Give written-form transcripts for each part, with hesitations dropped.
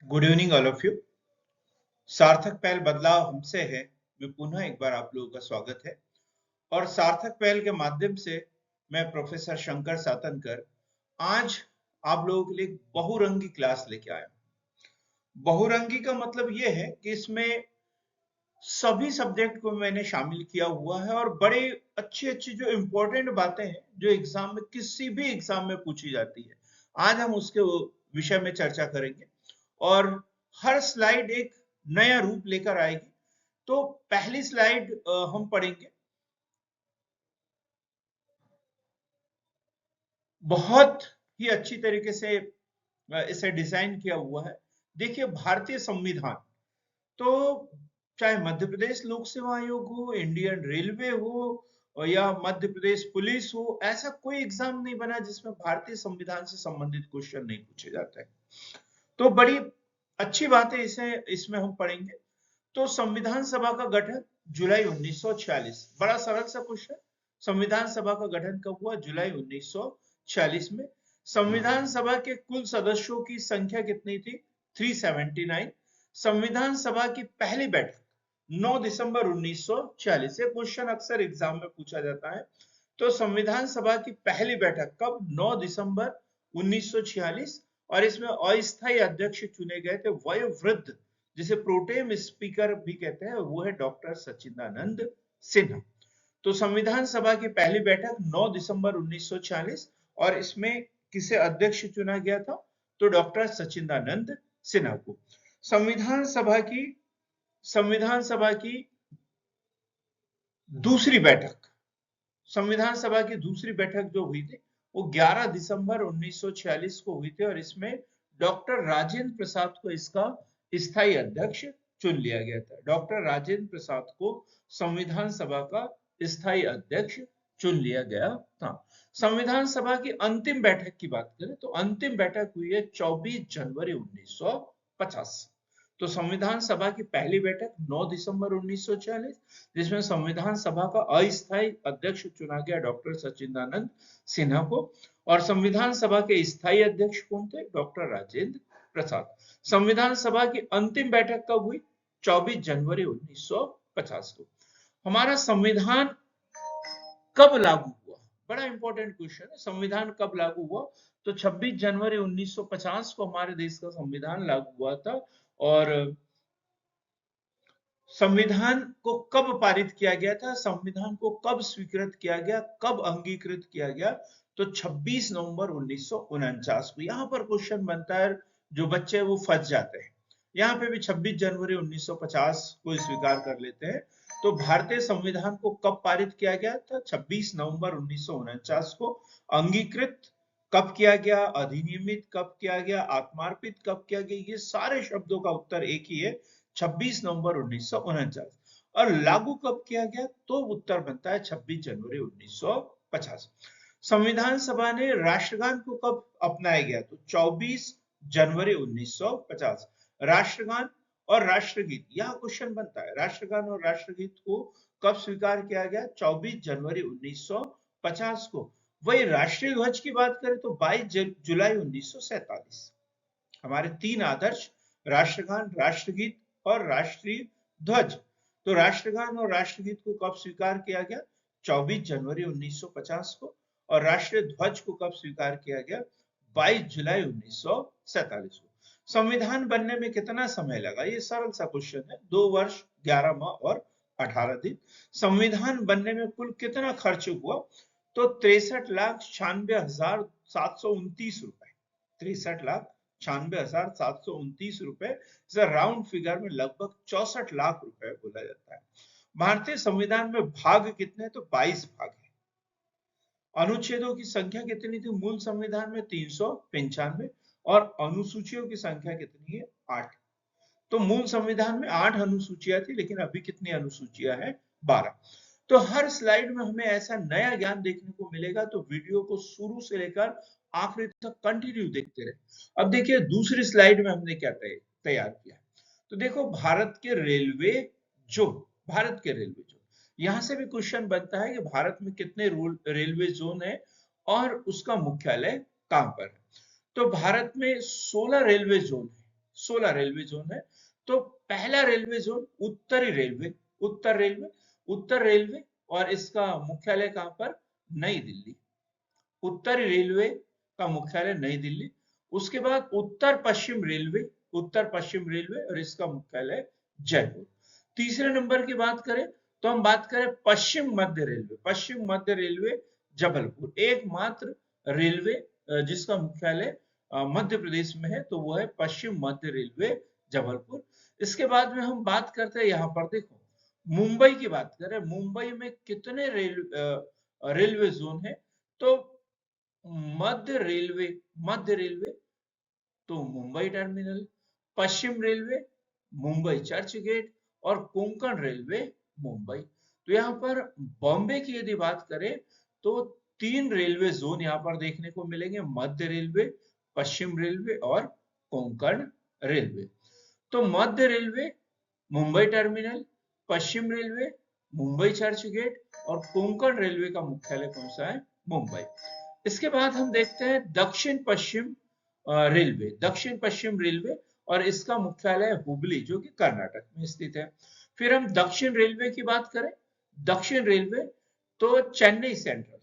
Good evening all of you. सार्थक पहल बदलाव हमसे है में पुनः एक बार आप लोगों का स्वागत है। और सार्थक पहल के माध्यम से मैं प्रोफेसर शंकर सातनकर आज आप लोगों के लिए एक बहुरंगी क्लास लेके आया हूं। बहुरंगी का मतलब यह है कि इसमें सभी सब्जेक्ट को मैंने शामिल किया हुआ है और बड़े अच्छी अच्छी जो इंपॉर्टेंट बातें हैं जो एग्जाम में किसी भी एग्जाम में पूछी जाती है, आज हम उसके विषय में चर्चा करेंगे। और हर स्लाइड एक नया रूप लेकर आएगी। तो पहली स्लाइड हम पढ़ेंगे। बहुत ही अच्छी तरीके से इसे डिजाइन किया हुआ है। देखिए, भारतीय संविधान तो चाहे मध्य प्रदेश लोक सेवा आयोग हो, इंडियन रेलवे हो और या मध्य प्रदेश पुलिस हो, ऐसा कोई एग्जाम नहीं बना जिसमें भारतीय संविधान से संबंधित क्वेश्चन नहीं पूछे जाते हैं। तो बड़ी अच्छी बात है, इसे इसमें हम पढ़ेंगे। तो संविधान सभा का गठन जुलाई 1946, बड़ा सरल सा क्वेश्चन। संविधान सभा का गठन कब हुआ? जुलाई 1946 में। संविधान सभा के कुल सदस्यों की संख्या कितनी थी? 379। संविधान सभा की पहली बैठक 9 दिसंबर 1946। ये क्वेश्चन अक्सर एग्जाम में पूछा जाता है। तो संविधान सभा की पहली बैठक कब? 9 दिसंबर 1946। और इसमें अस्थायी अध्यक्ष चुने गए थे वयोवृद्ध, जिसे प्रोटेम स्पीकर भी कहते हैं, वो है डॉक्टर सच्चिदानंद सिन्हा। तो संविधान सभा की पहली बैठक 9 दिसंबर 1946 और इसमें किसे अध्यक्ष चुना गया था? तो डॉक्टर सच्चिदानंद सिन्हा को। संविधान सभा की दूसरी बैठक, संविधान सभा की दूसरी बैठक जो हुई थी वो 11 दिसंबर 1946 को हुई थी और इसमें डॉक्टर राजेंद्र प्रसाद को इसका स्थायी अध्यक्ष चुन लिया गया था। डॉक्टर राजेंद्र प्रसाद को संविधान सभा का स्थायी अध्यक्ष चुन लिया गया था। संविधान सभा की अंतिम बैठक की बात करें तो अंतिम बैठक हुई है 24 जनवरी 1950। तो संविधान सभा की पहली बैठक 9 दिसंबर 1946, जिसमें संविधान सभा का अस्थायी अध्यक्ष चुना गया डॉक्टर सच्चिदानंद सिन्हा को। और संविधान सभा के स्थायी अध्यक्ष कौन थे? डॉक्टर राजेंद्र प्रसाद। संविधान सभा की अंतिम बैठक कब हुई? 24 जनवरी 1950 को। हमारा संविधान कब लागू हुआ? बड़ा इंपॉर्टेंट क्वेश्चन है। संविधान कब लागू हुआ? तो 26 जनवरी 1950 को हमारे देश का संविधान लागू हुआ था। और संविधान को कब पारित किया गया था? संविधान को कब स्वीकृत किया गया, कब अंगीकृत किया गया? तो 26 नवंबर 1949 को। यहां पर क्वेश्चन बनता है, जो बच्चे वो फंस जाते हैं। यहाँ पे भी 26 जनवरी 1950 को स्वीकार कर लेते हैं। तो भारतीय संविधान को कब पारित किया गया था? 26 नवंबर 1949 को। अंगीकृत कब किया गया? अधिनियमित कब किया गया? आत्मार्पित कब किया गया? ये सारे शब्दों का उत्तर एक ही है, 26 नवंबर 1949। और लागू कब किया गया? तो उत्तर बनता है 26 जनवरी 1950। संविधान सभा ने राष्ट्रगान को कब अपनाया गया? तो 24 जनवरी 1950। राष्ट्रगान और राष्ट्रगीत, यह क्वेश्चन बनता है, राष्ट्रगान और राष्ट्रगीत को कब स्वीकार किया गया? 24 जनवरी 1950 को। वही राष्ट्रीय ध्वज की बात करें तो 22 जुलाई 1947। हमारे तीन आदर्श, राष्ट्रगान, राष्ट्रगीत और राष्ट्रीय ध्वज। तो राष्ट्रगान और राष्ट्रगीत को कब स्वीकार किया गया? 24 जनवरी 1950 को। और राष्ट्रीय ध्वज को कब स्वीकार किया गया? 22 जुलाई 1947 को। संविधान बनने में कितना समय लगा? ये सरल सा क्वेश्चन है। 2 वर्ष 11 माह और 18 दिन। संविधान बनने में कुल कितना खर्च हुआ? तो 63,96,729 रुपए। 63,96,729 रुपए। राउंड फिगर में लगभग 64 लाख रुपए बोला जाता है। भारतीय संविधान में भाग कितने? तो 22 भाग है। अनुच्छेदों की संख्या कितनी थी मूल संविधान में? 395। और अनुसूचियों की संख्या कितनी है? 8। तो मूल संविधान में 8 अनुसूचियां थी, लेकिन अभी कितनी अनुसूचियां हैं? 12। तो हर स्लाइड में हमें ऐसा नया ज्ञान देखने को मिलेगा, तो वीडियो को शुरू से लेकर आखिरी तक कंटिन्यू देखते रहे। अब देखिए दूसरी स्लाइड में हमने क्या तैयार किया। तो देखो, भारत के रेलवे जोन, यहां से भी क्वेश्चन बनता है कि भारत में कितने रेलवे जोन है और उसका मुख्यालय कहां पर है। तो भारत में 16 रेलवे जोन है। 16 रेलवे जोन है। तो पहला रेलवे जोन उत्तरी रेलवे, उत्तर रेलवे, उत्तर रेलवे, और इसका मुख्यालय कहां पर? नई दिल्ली। उत्तरी रेलवे का मुख्यालय नई दिल्ली। उसके बाद उत्तर पश्चिम रेलवे, उत्तर पश्चिम रेलवे, और इसका मुख्यालय जयपुर। तीसरे नंबर की बात करें तो हम बात करें पश्चिम मध्य रेलवे, पश्चिम मध्य रेलवे जबलपुर, एकमात्र रेलवे जिसका मुख्यालय मध्य प्रदेश में है, तो वो है पश्चिम मध्य रेलवे जबलपुर। इसके बाद में हम बात करते हैं, यहाँ पर देखो मुंबई की बात करें, मुंबई में कितने रेलवे जोन है? तो मध्य रेलवे, मध्य रेलवे तो मुंबई टर्मिनल, पश्चिम रेलवे मुंबई चर्च गेट, और कोंकण रेलवे मुंबई। तो यहाँ पर बॉम्बे की यदि बात करें तो 3 रेलवे जोन यहाँ पर देखने को मिलेंगे, मध्य रेलवे, पश्चिम रेलवे और कोंकण रेलवे। तो मध्य रेलवे मुंबई टर्मिनल, पश्चिम रेलवे मुंबई चर्च गेट, और कोंकण रेलवे का मुख्यालय कौन सा है? मुंबई। इसके बाद हम देखते हैं दक्षिण पश्चिम रेलवे, दक्षिण पश्चिम रेलवे, और इसका मुख्यालय हुबली जो कि कर्नाटक में स्थित है। फिर हम दक्षिण रेलवे की बात करें, दक्षिण रेलवे तो चेन्नई सेंट्रल,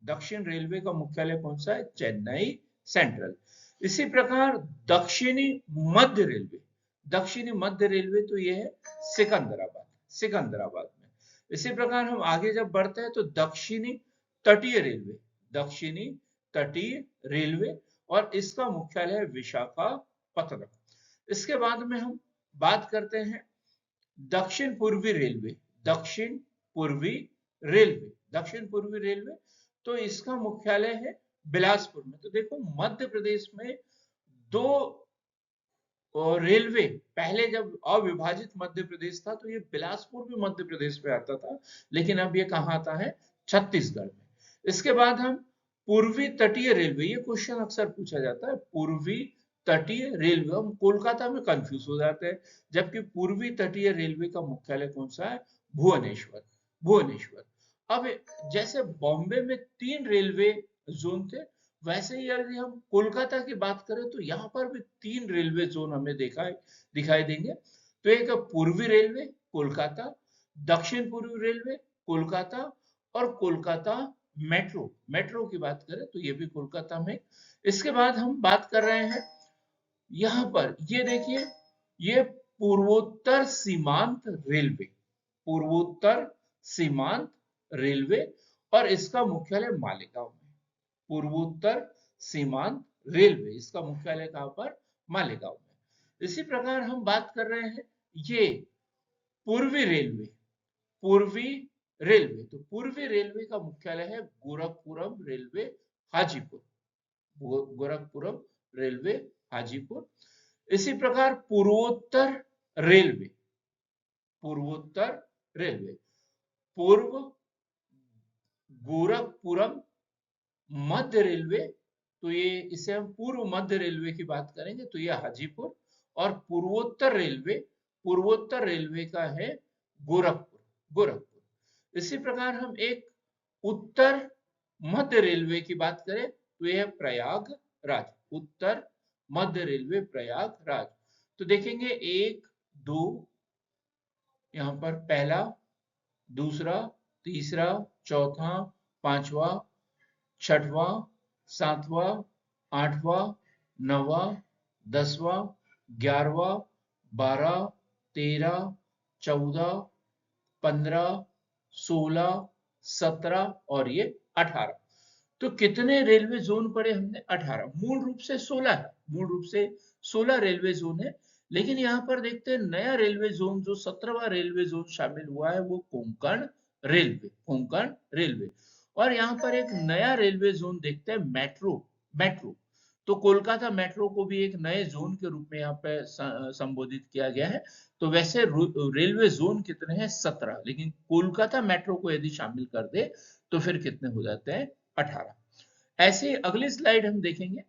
दक्षिण रेलवे का मुख्यालय कौन सा है? चेन्नई सेंट्रल। इसी प्रकार दक्षिणी मध्य रेलवे, दक्षिणी मध्य रेलवे तो ये है सिकंदराबाद, सिकंदराबाद में। इसी प्रकार हम आगे जब बढ़ते हैं तो दक्षिणी तटीय रेलवे, दक्षिणी तटीय रेलवे, और इसका मुख्यालय है विशाखापत्तनम। इसके बाद में हम बात करते हैं दक्षिण पूर्वी रेलवे, दक्षिण पूर्वी रेलवे, दक्षिण पूर्वी रेलवे तो इसका मुख्यालय है बिलासपुर में। तो देखो मध्य प्रदेश में दो और रेलवे, पहले जब अविभाजित मध्य प्रदेश था तो ये बिलासपुर भी मध्य प्रदेश में आता था, लेकिन अब ये कहाँ आता है? छत्तीसगढ़ में। इसके बाद हम पूर्वी तटीय रेलवे, ये क्वेश्चन अक्सर पूछा जाता है, पूर्वी तटीय रेलवे, हम कोलकाता में कंफ्यूज हो जाते हैं, जबकि पूर्वी तटीय रेलवे का मुख्यालय कौन सा है? भुवनेश्वर, भुवनेश्वर। अब जैसे बॉम्बे में 3 रेलवे जोन थे, वैसे ही यदि हम कोलकाता की बात करें तो यहाँ पर भी 3 रेलवे जोन हमें दिखाई देंगे। तो एक पूर्वी रेलवे कोलकाता, दक्षिण पूर्वी रेलवे कोलकाता, और कोलकाता मेट्रो, मेट्रो की बात करें तो ये भी कोलकाता में। इसके बाद हम बात कर रहे हैं यहाँ पर, ये देखिए, ये पूर्वोत्तर सीमांत रेलवे, पूर्वोत्तर सीमांत रेलवे, और इसका मुख्यालय मालेगांव में। पूर्वोत्तर सीमांत रेलवे, इसका मुख्यालय कहां पर? मालेगांव में। इसी प्रकार हम बात कर रहे हैं ये पूर्वी रेलवे, पूर्वी रेलवे तो पूर्वी रेलवे का मुख्यालय है गोरखपुरम रेलवे हाजीपुर, गोरखपुरम रेलवे हाजीपुर। इसी प्रकार पूर्वोत्तर रेलवे, पूर्वोत्तर रेलवे पूर्व गोरखपुरम मध्य रेलवे, तो ये इसे हम पूर्व मध्य रेलवे की बात करेंगे तो ये हाजीपुर, और पूर्वोत्तर रेलवे, पूर्वोत्तर रेलवे का है गोरखपुर, गोरखपुर। इसी प्रकार हम एक उत्तर मध्य रेलवे की बात करें तो यह है प्रयागराज, उत्तर मध्य रेलवे प्रयागराज। तो देखेंगे 1 2, यहाँ पर पहला, दूसरा, तीसरा, चौथा, पांचवा, छठवां, सातवां, आठवां, नौवां, 10वां, 11वां, 12, 13, 14, 15, 16, 17 और ये 18। तो कितने रेलवे जोन पड़े हमने? 18। मूल रूप से 16 है, मूल रूप से 16 रेलवे जोन है, लेकिन यहाँ पर देखते हैं नया रेलवे जोन जो 17वां रेलवे जोन शामिल हुआ है वो कोंकण रेलवे, कोंकण रेलवे। और यहाँ पर एक नया रेलवे जोन देखते हैं मेट्रो, मेट्रो। तो कोलकाता मेट्रो को भी एक नए जोन के रूप में यहाँ पे संबोधित किया गया है। तो वैसे रेलवे जोन कितने हैं? 17, लेकिन कोलकाता मेट्रो को यदि शामिल कर दे तो फिर कितने हो जाते हैं? 18। ऐसे अगली स्लाइड हम देखेंगे।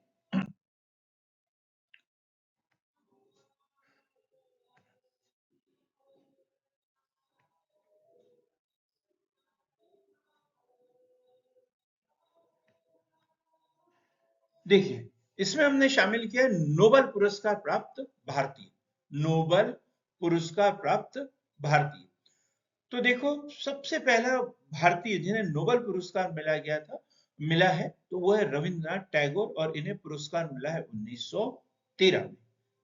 देखिए इसमें हमने शामिल किया नोबेल पुरस्कार प्राप्त भारतीय, नोबेल पुरस्कार प्राप्त भारतीय। तो देखो सबसे पहला भारतीय जिन्हें नोबेल पुरस्कार मिला है तो वो है रविंद्रनाथ टैगोर, और इन्हें पुरस्कार मिला है 1913 में।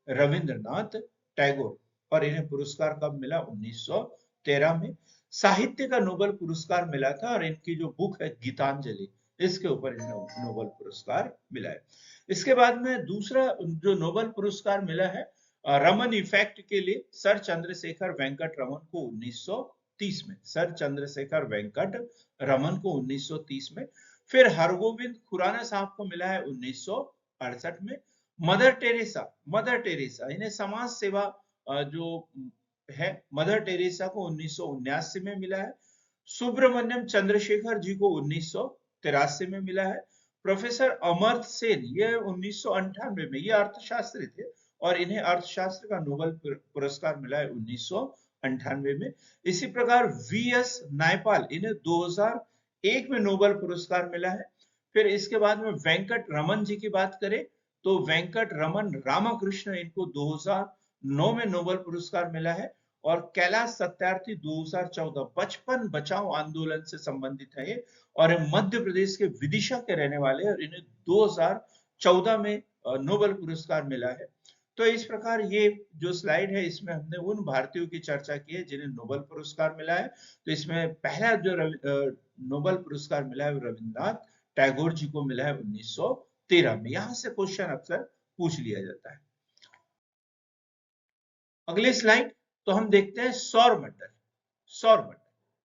रविंद्रनाथ टैगोर, और इन्हें पुरस्कार कब मिला? 1913 में। साहित्य का नोबेल पुरस्कार मिला था, और इनकी जो बुक है गीतांजलि, इसके ऊपर इन्हें नोबेल पुरस्कार मिला है। इसके बाद में दूसरा जो नोबेल पुरस्कार मिला है रमन इफेक्ट के लिए सर चंद्रशेखर वेंकट रमन को 1930 में, सर चंद्रशेखर वेंकट रमन को 1930 में। फिर हरगोविंद खुराना साहब को मिला है 1968 में। मदर टेरेसा इन्हें समाज सेवा जो है मदर टेरेसा को 1979 में मिला है। सुब्रमण्यम चंद्रशेखर जी को 1983 में मिला है। प्रोफेसर अमर्त्य सेन ये 1998 में, ये अर्थशास्त्री थे, और इन्हें अर्थशास्त्र का नोबेल पुरस्कार मिला है 1998 में। इसी प्रकार वीएस नायपाल, इन्हें 2001 में नोबेल पुरस्कार मिला है। फिर इसके बाद में वेंकट रमन जी की बात करें तो वेंकट रमन रामकृष्ण, इनको 2009 में नोबेल पुरस्कार मिला है। और कैलाश सत्यार्थी 2014 बचपन बचाओ आंदोलन से संबंधित है ये, और मध्य प्रदेश के विदिशा के रहने वाले हैं, और इन्हें 2014 में नोबेल पुरस्कार मिला है। तो इस प्रकार ये जो स्लाइड है इसमें हमने उन भारतीयों की चर्चा की है जिन्हें नोबेल पुरस्कार मिला है। तो इसमें पहला जो नोबेल पुरस्कार मिला है रविंद्रनाथ टैगोर जी को मिला है 1913 में। यहां से क्वेश्चन अक्सर पूछ लिया जाता है। अगले स्लाइड तो हम देखते हैं सौर मंडल। सौर मंडल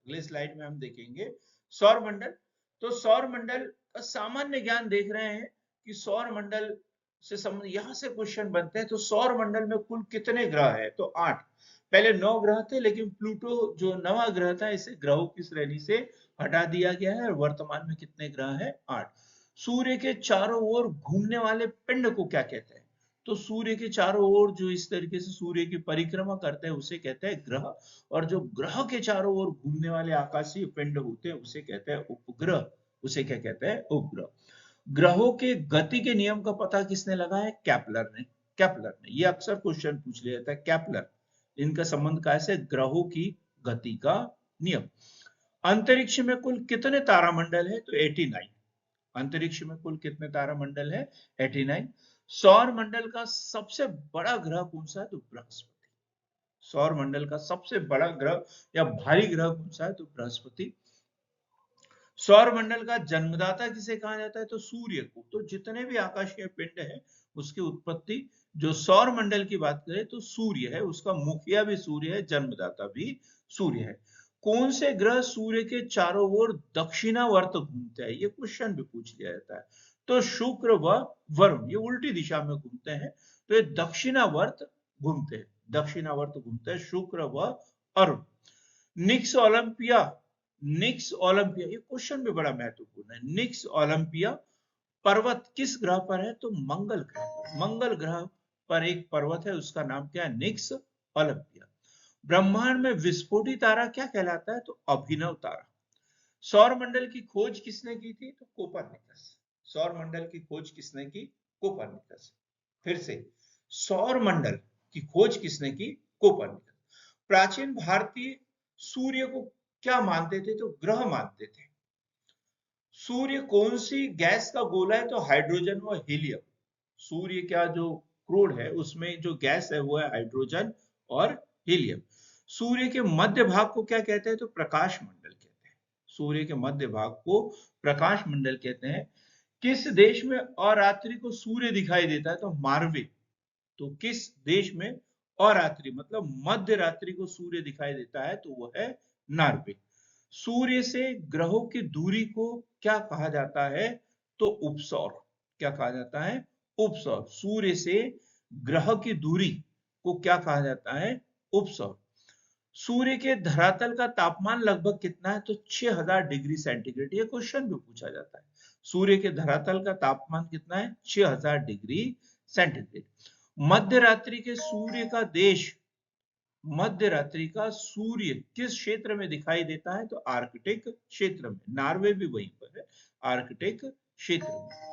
अगले स्लाइड में हम देखेंगे सौर मंडल। तो सौर मंडल का सामान्य ज्ञान देख रहे हैं कि सौर मंडल से संबंध यहां से क्वेश्चन बनते हैं। तो सौर मंडल में कुल कितने ग्रह हैं? तो 8। पहले 9 ग्रह थे, लेकिन प्लूटो जो नवा ग्रह था इसे ग्रहों की श्रेणी से हटा दिया गया है, और वर्तमान में कितने ग्रह हैं? 8। सूर्य के चारों ओर घूमने वाले पिंड को क्या कहते हैं? तो सूर्य के चारों ओर जो इस तरीके से सूर्य की परिक्रमा करते हैं उसे कहते हैं ग्रह, और जो ग्रह के चारों ओर घूमने वाले आकाशीय पिंड होते हैं उसे कहते हैं उपग्रह। उसे क्या कहते हैं? उपग्रह। ग्रहों के गति के नियम का पता किसने लगाया? केपलर ने। केपलर ने, ये अक्सर क्वेश्चन पूछ लिया जाता है। केपलर, इनका संबंध कैसे? ग्रहों की गति का नियम। अंतरिक्ष में कुल कितने तारामंडल है? तो 89। अंतरिक्ष में कुल कितने तारामंडल है? 89। सौर मंडल का सबसे बड़ा ग्रह कौन सा है? तो बृहस्पति। सौर मंडल का सबसे बड़ा ग्रह या भारी ग्रह कौन सा है? तो बृहस्पति। सौर मंडल का जन्मदाता किसे कहा जाता है? तो सूर्य को। तो जितने भी आकाशीय पिंड है उसकी उत्पत्ति जो सौर मंडल की बात करें तो सूर्य है, उसका मुखिया भी सूर्य है, जन्मदाता भी सूर्य है। कौन से ग्रह सूर्य के चारों ओर दक्षिणावर्त घूमते हैं? ये क्वेश्चन भी पूछ लिया जाता है। तो शुक्र व वरुण ये उल्टी दिशा में घूमते हैं, तो ये दक्षिणावर्त घूमते हैं, दक्षिणावर्त घूमते हैं शुक्र व अरुण। निक्स ओलंपिया, निक्स ओलंपिया ये क्वेश्चन भी बड़ा महत्वपूर्ण है। निक्स ओलंपिया पर्वत किस ग्रह पर है? तो मंगल ग्रह पर। मंगल ग्रह पर एक पर्वत है, उसका नाम क्या है? निक्स ओलंपिया। ब्रह्मांड में विस्फोटी तारा क्या कहलाता है? तो अभिनव तारा। सौर मंडल की खोज किसने की थी? तो कोपरनिकस। सौर मंडल की खोज किसने की? कोपरनिकस। फिर से सौर मंडल की खोज किसने की? कोपरनिकस। प्राचीन भारतीय सूर्य को क्या मानते थे? तो ग्रह मानते थे। सूर्य कौन सी गैस का गोला है? तो हाइड्रोजन व हीलियम। सूर्य का जो क्रूड है उसमें जो गैस है वो है हाइड्रोजन और हीलियम। सूर्य के मध्य भाग को क्या कहते हैं? तो प्रकाश मंडल कहते हैं। सूर्य के मध्य भाग को प्रकाश मंडल कहते हैं। किस देश में अरात्रि को सूर्य दिखाई देता है? तो नॉर्वे। तो किस देश में अरात्रि मतलब मध्य रात्रि को सूर्य दिखाई देता है? तो वो है नॉर्वे। सूर्य से ग्रहों की दूरी को क्या कहा जाता है? तो उपसौर। क्या कहा जाता है? उपसौर। सूर्य से ग्रह की दूरी को क्या कहा जाता है? उपसौर। सूर्य के धरातल का तापमान लगभग कितना है? तो 6000 डिग्री सेंटीग्रेड। ये क्वेश्चन भी पूछा जाता है। सूर्य के धरातल का तापमान कितना है? 6000 डिग्री सेंटीग्रेड। मध्य रात्रि के सूर्य का देश, मध्य रात्रि का सूर्य किस क्षेत्र में दिखाई देता है? तो आर्कटिक क्षेत्र में। नॉर्वे भी वहीं पर है, आर्कटिक क्षेत्र में।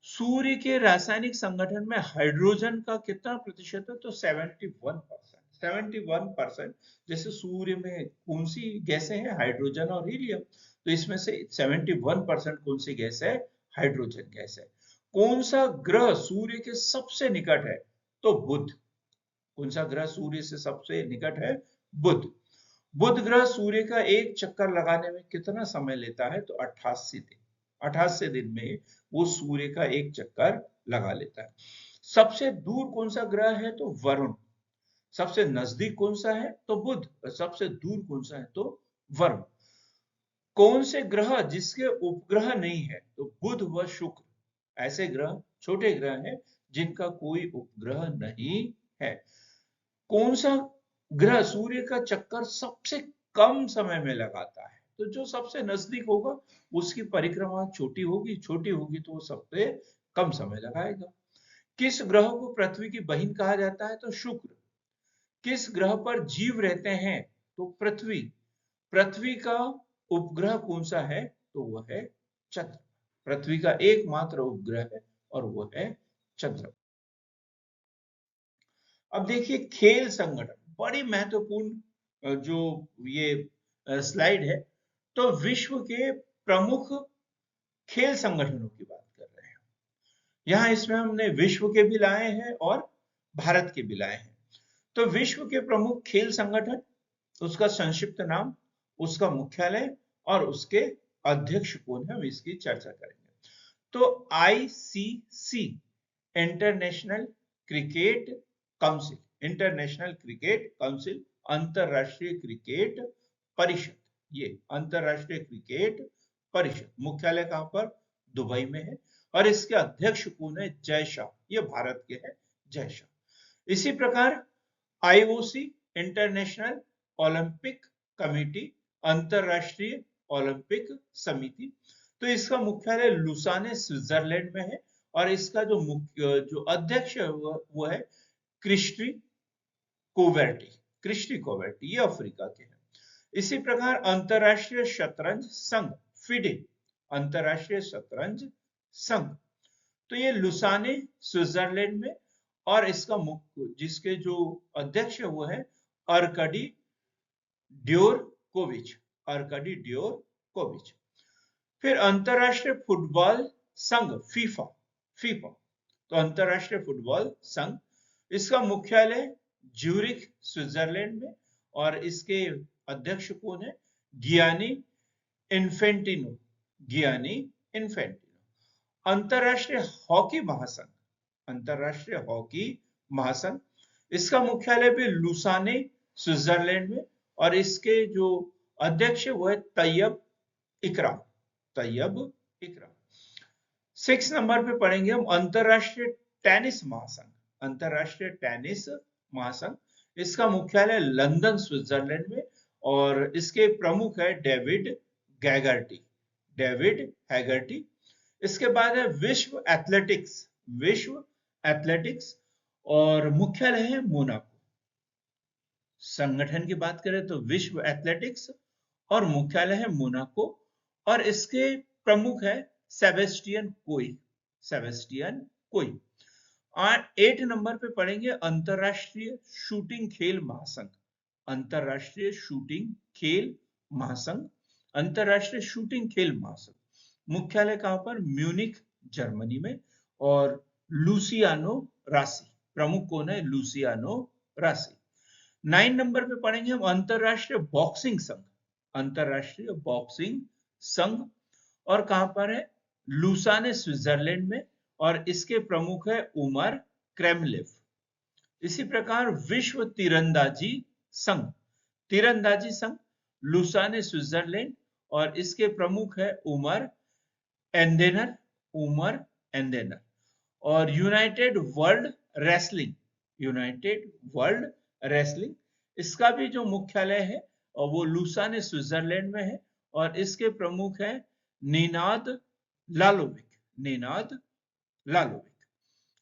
सूर्य के रासायनिक संगठन में हाइड्रोजन का कितना प्रतिशत है? तो 71%। 71%। जैसे सूर्य में कौन सी गैसें हैं? हाइड्रोजन और हीलियम। तो इसमें से 71% कौन सी गैस है? हाइड्रोजन गैस है। कौन सा ग्रह सूर्य के सबसे निकट है? तो बुध। कौन सा ग्रह सूर्य से सबसे निकट है? बुध। बुध ग्रह सूर्य का एक चक्कर लगाने में कितना समय लेता है? तो 88 दिन। 88 दिन में वो सूर्य का एक चक्कर लगा लेता है। सबसे दूर कौन सा ग्रह है? तो वरुण। सबसे नजदीक कौन सा है? तो बुध। सबसे दूर कौन सा है? तो वरुण। कौन से ग्रह जिसके उपग्रह नहीं है? तो बुध व शुक्र ऐसे ग्रह, छोटे ग्रह हैं जिनका कोई उपग्रह नहीं है। कौन सा ग्रह सूर्य का चक्कर सबसे कम समय में लगाता है? तो जो सबसे नजदीक होगा उसकी परिक्रमा छोटी होगी, छोटी होगी तो वो सबसे कम समय लगाएगा। किस ग्रह को पृथ्वी की बहिन कहा जाता है? तो शुक्र। किस ग्रह पर जीव रहते हैं? तो पृथ्वी। पृथ्वी का उपग्रह कौन सा है? तो वह है चंद्र। पृथ्वी का एकमात्र उपग्रह है और वह है चंद्र। अब देखिए खेल संगठन, बड़ी महत्वपूर्ण जो ये स्लाइड है। तो विश्व के प्रमुख खेल संगठनों की बात कर रहे हैं। यहाँ इसमें हमने विश्व के भी लाए हैं और भारत के भी लाए हैं। तो विश्व के प्रमुख खेल संगठन, उसका संक्षिप्त नाम, उसका मुख्यालय और उसके अध्यक्ष कौन है, हम इसकी चर्चा करेंगे। तो ICC, international cricket council, international cricket council, अंतरराष्ट्रीय क्रिकेट परिषद। ये अंतरराष्ट्रीय क्रिकेट परिषद मुख्यालय कहां पर? दुबई में है। और इसके अध्यक्ष कौन है? जय शाह। ये भारत के हैं, जय शाह। इसी प्रकार आईओसी, इंटरनेशनल ओलंपिक कमेटी, अंतरराष्ट्रीय ओलंपिक समिति। तो इसका मुख्यालय लुसाने, स्विट्जरलैंड में है। और इसका जो अध्यक्ष है वो है क्रिस्टी कोवर्टी। क्रिस्टी कोवर्टी ये अफ्रीका के हैं। इसी प्रकार अंतरराष्ट्रीय शतरंज संघ, फिडे, अंतरराष्ट्रीय शतरंज संघ। तो ये लुसाने, स्विट्जरलैंड में। और इसका मुख्य जिसके जो अध्यक्ष है वो है अर्कडी ड्योरकोविच। अर्कडी ड्योरकोविच। फिर अंतरराष्ट्रीय फुटबॉल संघ, फीफा। फीफा तो अंतरराष्ट्रीय फुटबॉल संघ, इसका मुख्यालय ज्यूरिख, स्विट्जरलैंड में। और इसके अध्यक्ष कौन है? Gianni Infantino. Gianni Infantino. अंतरराष्ट्रीय हॉकी महासंघ, अंतरराष्ट्रीय हॉकी महासंघ, इसका मुख्यालय भी लुसाने, स्विट्जरलैंड में। और इसके जो अध्यक्ष वो है तैयब इकराम। तैयब इकराम। 6 नंबर पे पढ़ेंगे हम अंतरराष्ट्रीय टेनिस महासंघ। अंतरराष्ट्रीय टेनिस महासंघ, इसका मुख्यालय लंदन, स्विट्जरलैंड में। और इसके प्रमुख है डेविड गैगर्टी। David Haggerty. इसके बाद है विश्व एथलेटिक्स। विश्व एथलेटिक्स और मुख्यालय है मोनाको। संगठन की बात करें तो विश्व एथलेटिक्स और मुख्यालय है मोनाको। और इसके प्रमुख है सेबेस्टियन कोई। सेबेस्टियन कोई। 8 नंबर पे पढ़ेंगे अंतरराष्ट्रीय शूटिंग खेल महासंघ। अंतरराष्ट्रीय शूटिंग खेल महासंघ। अंतरराष्ट्रीय शूटिंग खेल महासंघ मुख्यालय कहां पर? म्यूनिख, जर्मनी में। और लुसियानो रासी, प्रमुख कौन है? लुसियानो रासी। 9 नंबर पे पढ़ेंगे हम अंतरराष्ट्रीय बॉक्सिंग संघ। अंतरराष्ट्रीय बॉक्सिंग संघ और कहां पर है? लुसाने, स्विट्जरलैंड में। और इसके प्रमुख है उमर क्रेमलिव। इसी प्रकार विश्व तीरंदाजी संघ। तीरंदाजी संघ लुसाने, स्विट्जरलैंड। और इसके प्रमुख है उमर एंडेनर। उमर एंडेनर। और United world wrestling. United world wrestling, इसका भी जो मुख्यालय है और वो लुसाने, स्विट्जरलैंड में है। और इसके प्रमुख है निनाद लालोविक। निनाद लालोविक।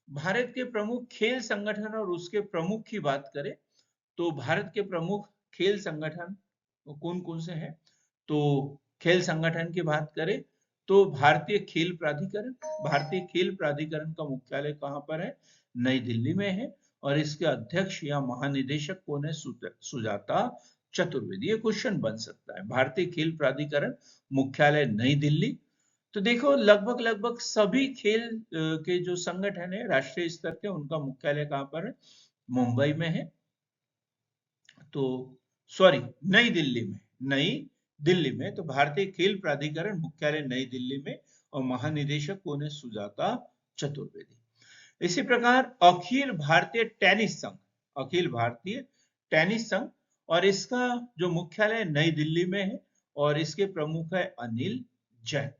भारत के प्रमुख खेल संगठन और उसके प्रमुख की बात करें तो भारत के प्रमुख खेल संगठन कौन कौन से हैं? तो खेल संगठन की बात करें तो भारतीय खेल प्राधिकरण, भारतीय खेल प्राधिकरण का मुख्यालय कहाँ पर है? नई दिल्ली में है। और इसके अध्यक्ष या महानिदेशक कौन है? सुजाता चतुर्वेदी। ये क्वेश्चन बन सकता है। भारतीय खेल प्राधिकरण मुख्यालय नई दिल्ली। तो देखो लगभग लगभग सभी खेल के जो संगठन है राष्ट्रीय स्तर के, उनका मुख्यालय कहाँ पर है? मुंबई में है। तो सॉरी, नई दिल्ली में, नई दिल्ली में। तो भारतीय खेल प्राधिकरण मुख्यालय नई दिल्ली में और महानिदेशक कौन है? सुजाता चतुर्वेदी। इसी प्रकार अखिल भारतीय टेनिस संघ, अखिल भारतीय टेनिस संघ, और इसका जो मुख्यालय नई दिल्ली में है और इसके प्रमुख है अनिल जैन।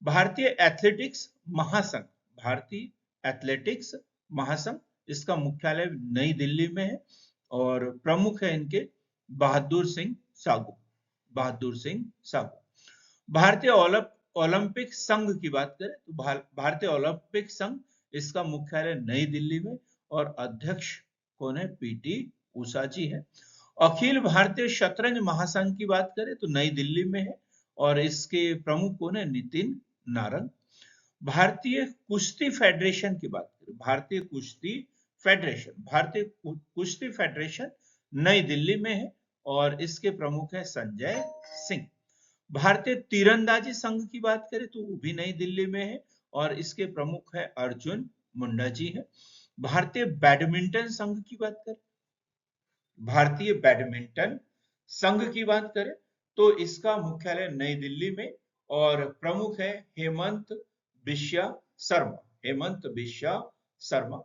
भारतीय एथलेटिक्स महासंघ, भारतीय एथलेटिक्स महासंघ, इसका मुख्यालय नई दिल्ली में है और प्रमुख है इनके बहादुर सिंह सागू, बहादुर सिंह सागू। भारतीय ओलंपिक संघ की बात करें तो भारतीय ओलंपिक संघ, इसका मुख्यालय नई दिल्ली में और अध्यक्ष कौन है? पीटी उषा जी है। अखिल भारतीय शतरंज महासंघ की बात करें तो नई दिल्ली में है और इसके प्रमुख कौन है? नितिन नारंग। भारतीय कुश्ती फेडरेशन की बात करें, भारतीय कुश्ती फेडरेशन, भारतीय कुश्ती फेडरेशन नई दिल्ली में है और इसके प्रमुख है संजय सिंह। भारतीय तीरंदाजी संघ की बात करें तो वो भी नई दिल्ली में है और इसके प्रमुख है अर्जुन मुंडा जी है। भारतीय बैडमिंटन संघ की बात करें, भारतीय बैडमिंटन संघ की बात करें तो इसका मुख्यालय नई दिल्ली में और प्रमुख है हेमंत बिश्या शर्मा, हेमंत बिश्या शर्मा।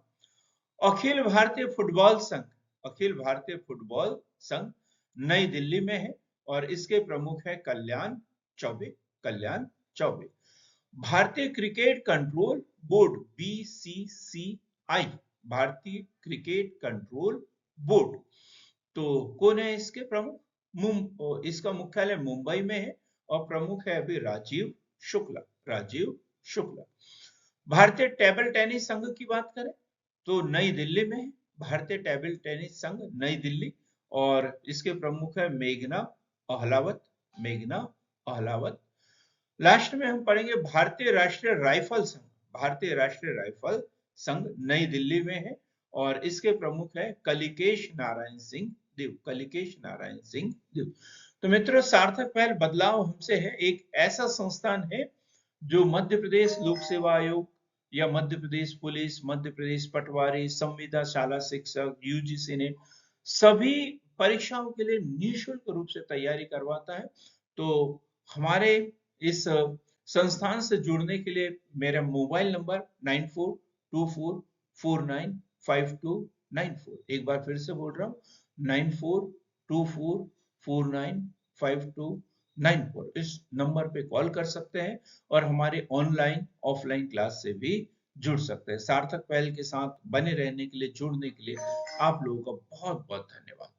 अखिल भारतीय फुटबॉल संघ, अखिल भारतीय फुटबॉल संघ नई दिल्ली में है और इसके प्रमुख है कल्याण चौबे, कल्याण चौबे। भारतीय क्रिकेट कंट्रोल बोर्ड बीसीसीआई, भारतीय क्रिकेट कंट्रोल बोर्ड, तो कौन है इसके प्रमुख? इसका मुख्यालय मुंबई में है और प्रमुख है अभी राजीव शुक्ला, राजीव शुक्ला। भारतीय टेबल टेनिस संघ की बात करें तो नई दिल्ली में है, भारतीय टेबल टेनिस संघ नई दिल्ली और इसके प्रमुख है मेघना अहलावत, मेघना अहलावत। लास्ट में हम पढ़ेंगे भारतीय राष्ट्रीय राइफल संघ, भारतीय राष्ट्रीय राइफल संघ नई दिल्ली में है और इसके प्रमुख है कलिकेश नारायण सिंह देव, कलिकेश नारायण सिंह देव। तो मित्रों, सार्थक पहल बदलाव हमसे है एक ऐसा संस्थान है जो मध्य प्रदेश लोक सेवा आयोग या मध्य प्रदेश पुलिस, मध्य प्रदेश पटवारी, संविदा शाला शिक्षक, यूजीसी ने सभी परीक्षाओं के लिए निःशुल्क रूप से तैयारी करवाता है। तो हमारे इस संस्थान से जुड़ने के लिए मेरा मोबाइल नंबर 9424495294, एक बार फिर से बोल रहा हूँ 9424495294, इस नंबर पे कॉल कर सकते हैं और हमारे ऑनलाइन ऑफलाइन क्लास से भी जुड़ सकते हैं। सार्थक पहल के साथ बने रहने के लिए, जुड़ने के लिए आप लोगों का बहुत बहुत धन्यवाद।